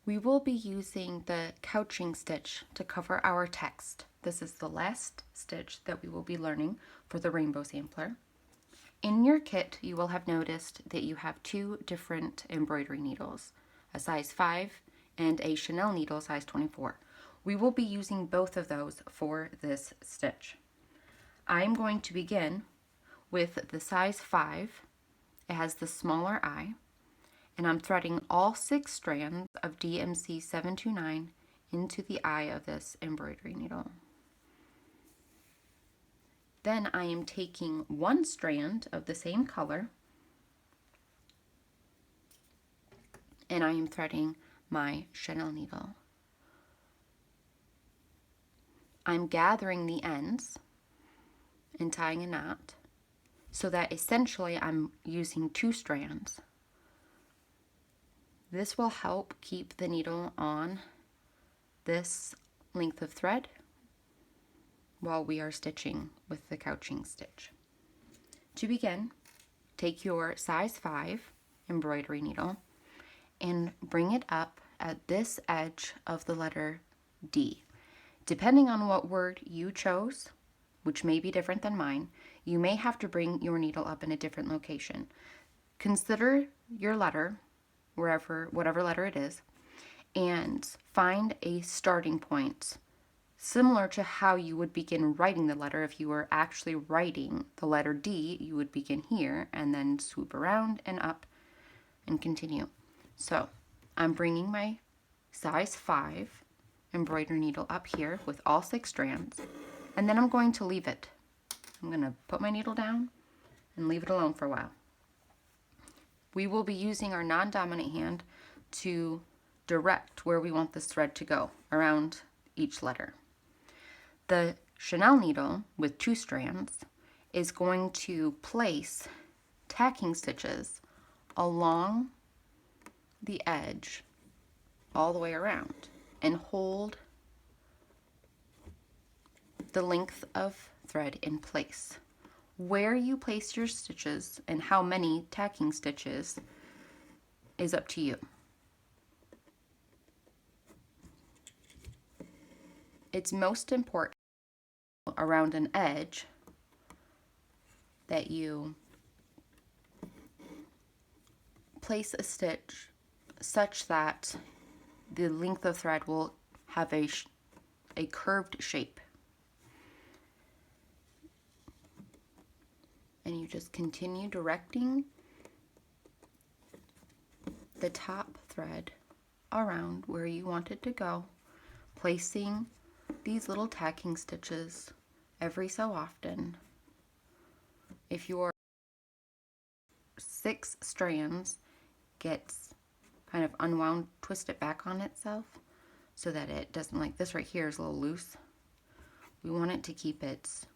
We will be using the couching stitch to cover our text. This is the last stitch that we will be learning for the rainbow sampler. In your kit, you will have noticed that you have two different embroidery needles, a size 5 and a Chanel needle size 24. We will be using both of those for this stitch. I'm going to begin with the size 5. It has the smaller eye, and I'm threading all 6 strands of DMC 729 into the eye of this embroidery needle. Then I am taking one strand of the same color and I am threading my Chanel needle. I'm gathering the ends and tying a knot so that essentially I'm using 2 strands. This will help keep the needle on this length of thread while we are stitching with the couching stitch. To begin, take your size 5 embroidery needle and bring it up at this edge of the letter D. Depending on what word you chose, which may be different than mine, you may have to bring your needle up in a different location. Consider your letter, whatever letter it is, and find a starting point similar to how you would begin writing the letter. If you were actually writing the letter D, you would begin here and then swoop around and up and continue. So I'm bringing my size 5 embroidery needle up here with all 6 strands, and then I'm going to leave it. I'm going to put my needle down and leave it alone for a while. We will be using our non-dominant hand to direct where we want this thread to go around each letter. The Chanel needle with 2 strands is going to place tacking stitches along the edge all the way around and hold the length of thread in place. Where you place your stitches and how many tacking stitches is up to you. It's most important around an edge that you place a stitch such that the length of thread will have a curved shape. And you just continue directing the top thread around where you want it to go, placing these little tacking stitches every so often. If your 6 strands gets kind of unwound, twist it back on itself so that it doesn't, like this right here is a little loose. We want it to keep its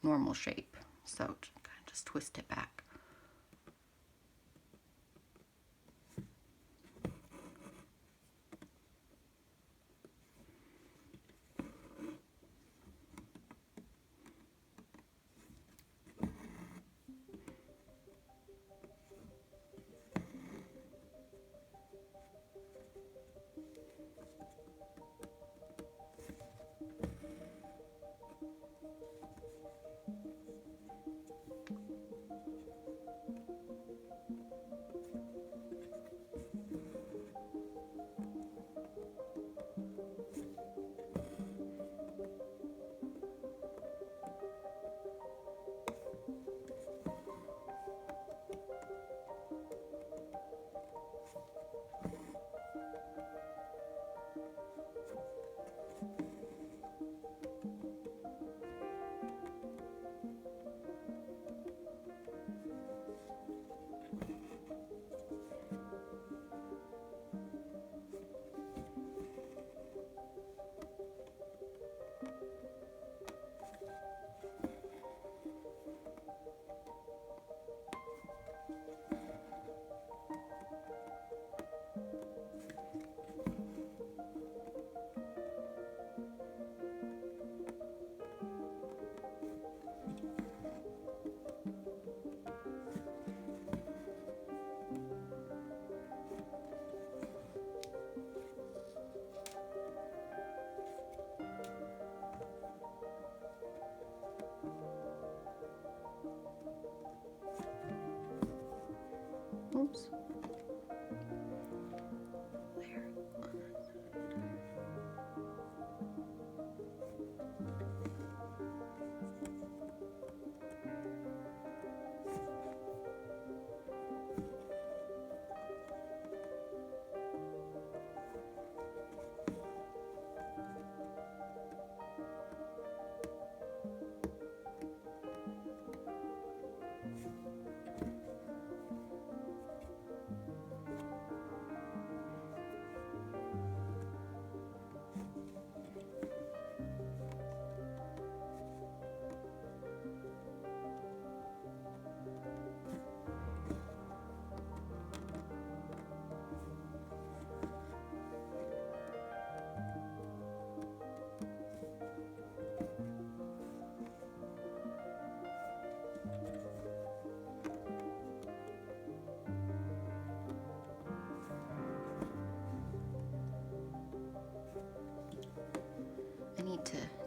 normal shape. So kind of just twist it back.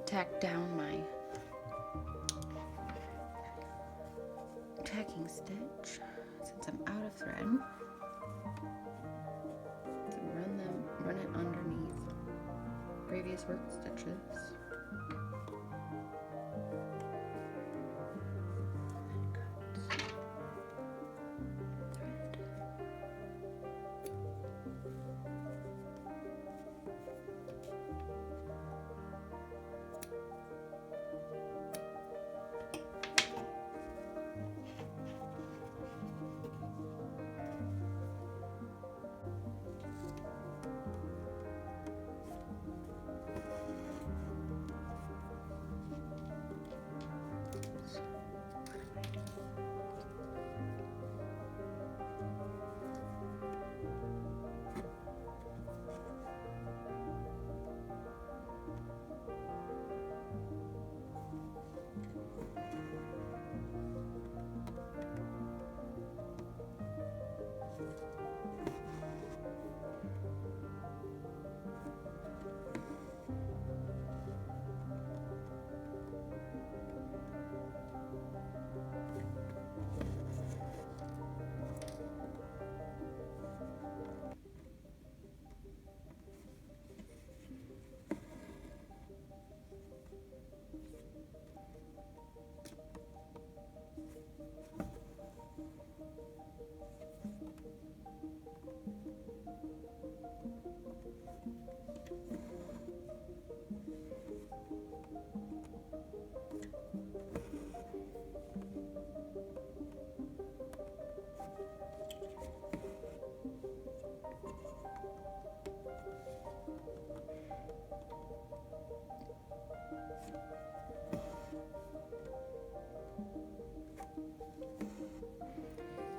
tack down my tacking stitch since I'm out of thread. So run it underneath previous work stitches.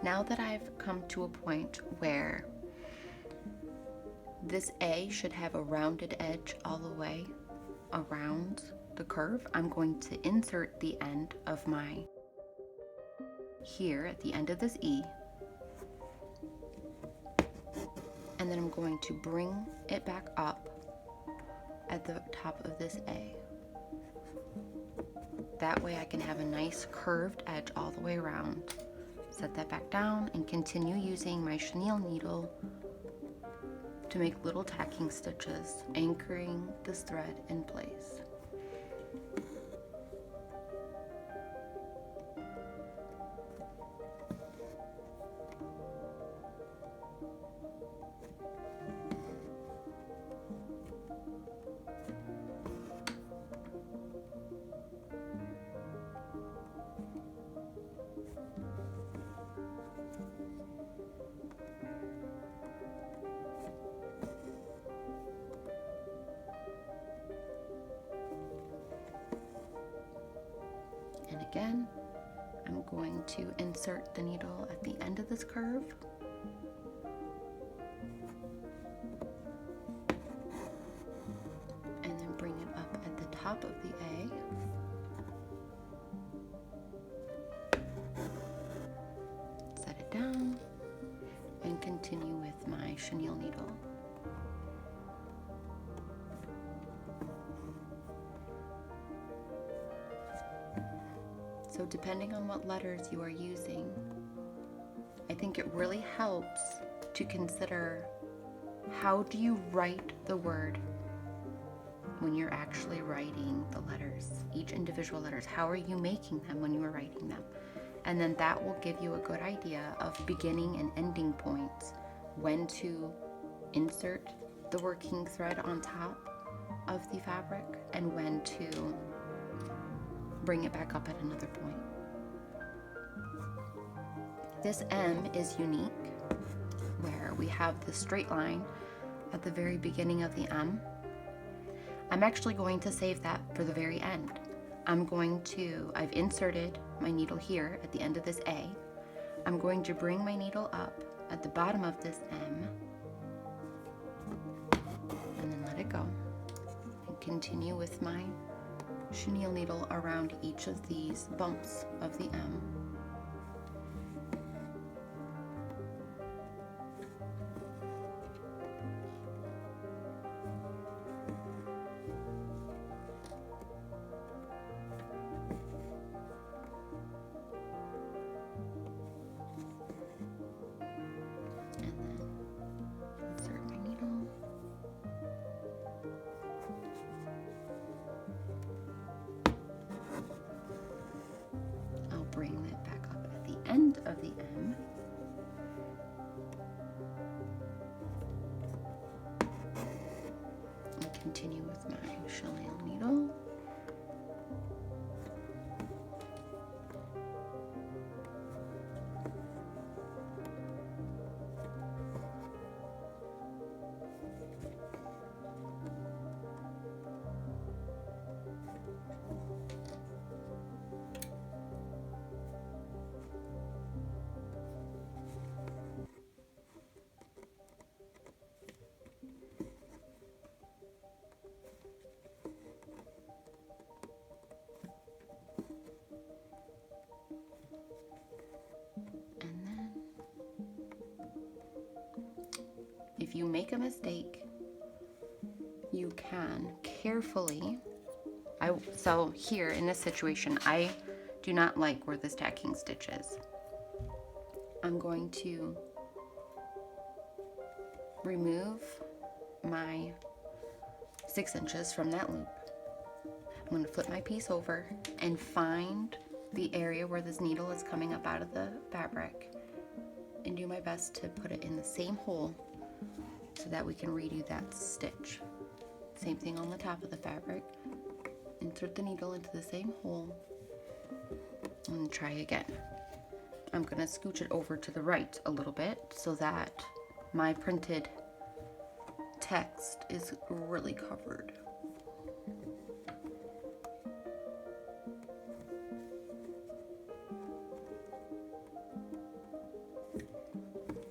Now that I've come to a point where this A should have a rounded edge all the way around the curve, I'm going to insert the end of my, here at the end of this E, and then I'm going to bring it back up at the top of this A. That way I can have a nice curved edge all the way around. Set that back down and continue using my chenille needle to make little tacking stitches, anchoring this thread in place. And again, I'm going to insert the needle at the end of this curve. And then bring it up at the top of the A. Set it down and continue with my chenille needle. So depending on what letters you are using, I think it really helps to consider, how do you write the word when you're actually writing the letters, each individual letters? How are you making them when you are writing them? And then that will give you a good idea of beginning and ending points, when to insert the working thread on top of the fabric and when to bring it back up at another point. This M is unique, where we have the straight line at the very beginning of the M. I'm actually going to save that for the very end. I've inserted my needle here at the end of this A. I'm going to bring my needle up at the bottom of this M and then let it go and continue with my chenille needle around each of these bumps of the M. continue with my chenille needle. If you make a mistake, you can carefully, so here in this situation, I do not like where this tacking stitch is. I'm going to remove my 6 inches from that loop. I'm going to flip my piece over and find the area where this needle is coming up out of the fabric and do my best to put it in the same hole so that we can redo that stitch. Same thing on the top of the fabric. Insert the needle into the same hole and try again. I'm gonna scooch it over to the right a little bit so that my printed text is really covered.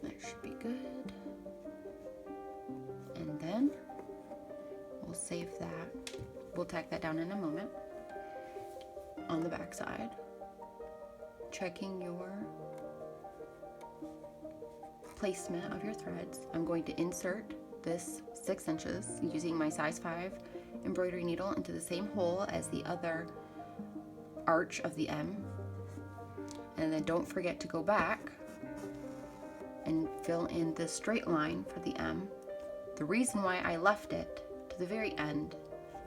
That should be good. And then we'll save that. We'll tack that down in a moment. On the back side, checking your placement of your threads, I'm going to insert this 6 inches using my size 5 embroidery needle into the same hole as the other arch of the M. And then don't forget to go back and fill in the straight line for the M. The reason why I left it to the very end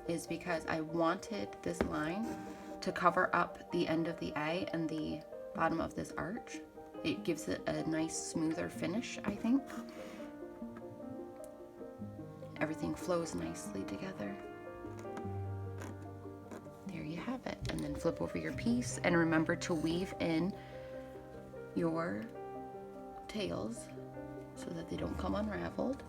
is because I wanted this line to cover up the end of the A and the bottom of this arch. It gives it a nice smoother finish, I think. Everything flows nicely together. There you have it. And then flip over your piece and remember to weave in your tails so that they don't come unraveled.